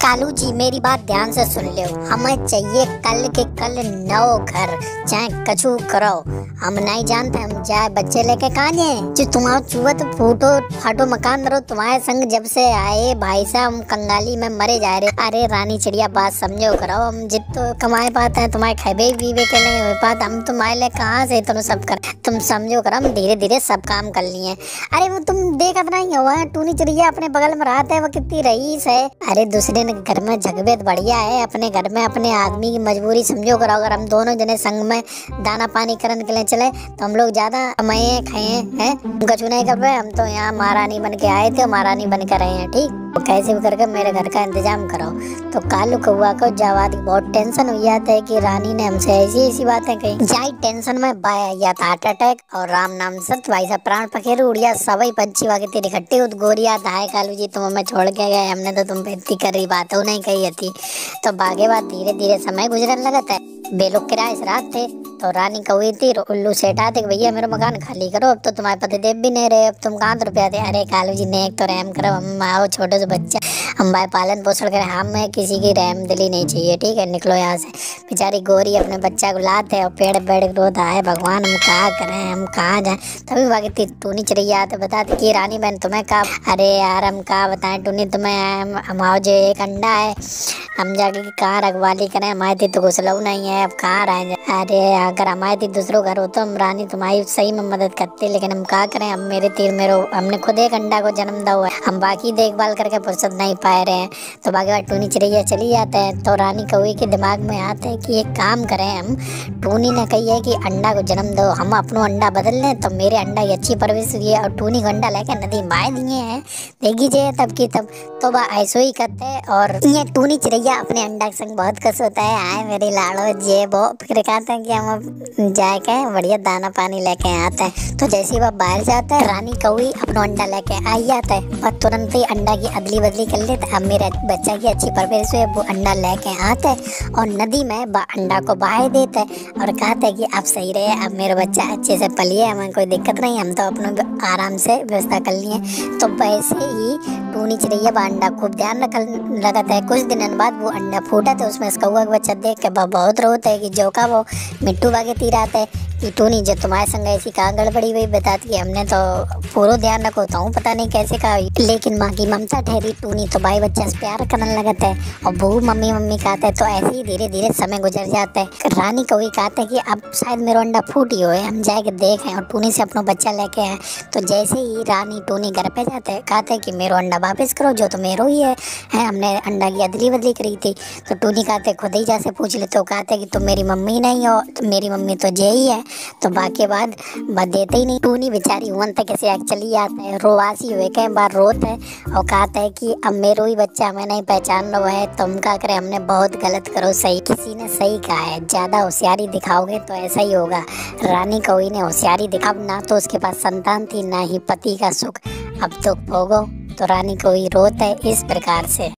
कालू जी मेरी बात ध्यान से सुन लो। हमें चाहिए कल के कल नौ घर, चाहे कछु करो। हम नहीं जानते हम जाए बच्चे लेके कहाँ जाए। जो तुम्हारा चूहा तो फूटो फाटो मकान रहो तुम्हारे संग जब से आए भाई साहब हम कंगाली में मरे जा रहे। अरे रानी चिड़िया बात समझो करो, हम जितो कमाए पाते हैं तुम्हारे खेबे बीवे के नहीं हो पाते। हम तुम्हारे लिए कहाँ से तुम सब कर, तुम समझो करो हम धीरे धीरे सब काम कर लिए। अरे वो तुम देखत नहीं हुआ है टूनी चिड़िया अपने बगल में रहते है, वो कितनी रईस है। अरे दूसरे ने घर में झगबे बढ़िया है, अपने घर में अपने आदमी की मजबूरी समझो करो। अगर हम दोनों जने संग में दाना पानी करने के लिए चले तो हम लोग ज्यादा कमाए खाए हैं, कछु नहीं कर रहे। हम तो यहाँ महारानी बन के आए थे, महारानी बन कर रहे हैं। ठीक तो कैसे भी करके मेरे घर का इंतजाम करो। तो कालू कौआ को जवाब बहुत टेंशन हो जाता है कि रानी ने हमसे ऐसी ऐसी बातें कही। जाई टेंशन में बाय या हार्ट अटैक और राम नाम सत भाई साहब प्राण पखेरु उड़िया सभी पंछी वागे तेरी इकट्ठी उत गोरिया धाए कालू जी तुम हमें छोड़ के गए, हमने तो तुम पे इतनी करी बातों नहीं कही थी। तो बागे बाद धीरे धीरे समय गुजरने लगा था। बेलोग किराए से रात थे तो रानी कही थी उल्लू सेठ आते कि भैया मेरा मकान खाली करो, अब तो तुम्हारे पति देव भी नहीं रहे, अब तुम कहाँ रुपया थे। अरे कालू जी ने एक तो रहम करो, हम आओ छोटे से बच्चा हम भाई पालन पोषण करें, हमें किसी की रहम दिली नहीं चाहिए। ठीक है निकलो यहाँ से। बेचारी गोरी अपने बच्चा को लाते और पेड़ पेड़ रोता है भगवान हम कहाँ करें हम कहाँ जाए। तभी भागी टूनी चिड़िया आते बताते कि रानी बहन तुम्हें कहा। अरे यार हम कहाँ बताएं टूनी तुम्हें, हमारा जो एक अंडा है हम जाके कहाँ रखवाली करें, हमारे थी तो घुसलऊ नहीं है, अब कहाँ रहेंगे। अरे अगर हमारे थी दूसरों घर हो तो हम रानी तुम्हारी सही में मदद करते, लेकिन हम क्या करें हम मेरे तीर मेरो हमने खुद एक अंडा को जन्म दिया हुआ है, हम बाकी देखभाल करके फुर्सत नहीं पा रहे हैं। तो बाकी बार टूनी चिड़िया चली जाता है। तो रानी कौवे के दिमाग में आता है कि एक काम करें हम, टूनी ने कही है कि अंडा को जन्म दो, हम अपना अंडा बदल लें तो मेरे अंडा की अच्छी परवरिश हुई है और टूनी को अंडा लेकर नदी माए दिए हैं देखिए तब की तब। तो वह ऐसो ही करते हैं और ये टूनी चिड़िया अपने अंडा के संग बहुत खुश होता है। आए मेरी लाड़ो जे वो फिर कहते हैं कि हम जाए के बढ़िया दाना पानी लेके आते हैं। तो जैसे ही वह बाहर जाता है रानी कौवी अपना अंडा लेके आ जाता है और तुरंत ही अंडा की अदली बदली कर लेते। अब मेरे बच्चा की अच्छी परवरिश हुई, वो अंडा लेके आते हैं और नदी में अंडा को बहा देते हैं और कहते हैं कि अब सही रहे, अब मेरा बच्चा अच्छे से पलिए, हमें कोई दिक्कत नहीं, हम तो अपना आराम से व्यवस्था कर लिए। तो वैसे ही टूनी चिड़िया अंडा खूब ध्यान लगाता है। कुछ दिनों बाद वो अंडा फूटा तो उसमें कौवा का बच्चा देख के बहुत रोता है कि जो का वो मिट्टू बागे तीर आता है कि टूनी जो तुम्हारे संग ऐसी कहाँ गड़बड़ी हुई बताती है, हमने तो पूरा ध्यान रखो तो हूँ पता नहीं कैसे कहा, लेकिन माँ की ममता ठहरी। टूनी तो भाई बच्चा से प्यार करने लगता है और बहू मम्मी मम्मी कहता है। तो ऐसे ही धीरे धीरे समय गुजर जाता है। रानी को भी कहता है कि अब शायद मेरा अंडा फूट ही हो, हम जाके देखें और टूनी से अपना बच्चा लेके आए। तो जैसे ही रानी टूनी घर पे जाते हैं कहते हैं कि मेरा अंडा वापस करो जो तो मेरो ही है, हमने अंडा की अदली बदली करी थी। तो टूनी कहते खुद ही जैसे पूछ ले तो कहते कि तुम मेरी मम्मी नहीं हो, तो मेरी मम्मी तो जे ही है। तो बाकी बाद देते ही नहीं। टूनी बेचारी हुन तक कैसे चली जाता है, रोवासी हुए कई बार रोत है और कहता है कि अब मेरो ही बच्चा हमें नहीं पहचान रहा है, तुम क्या करे हमने बहुत गलत करो। सही किसी ने सही कहा है, ज्यादा होशियारी दिखाओगे तो ऐसा ही होगा। रानी कौवी ने होशियारी दिखा, ना तो उसके पास संतान थी ना ही पति का सुख, अब तो भोगो। तो रानी कौवी रोत है इस प्रकार से।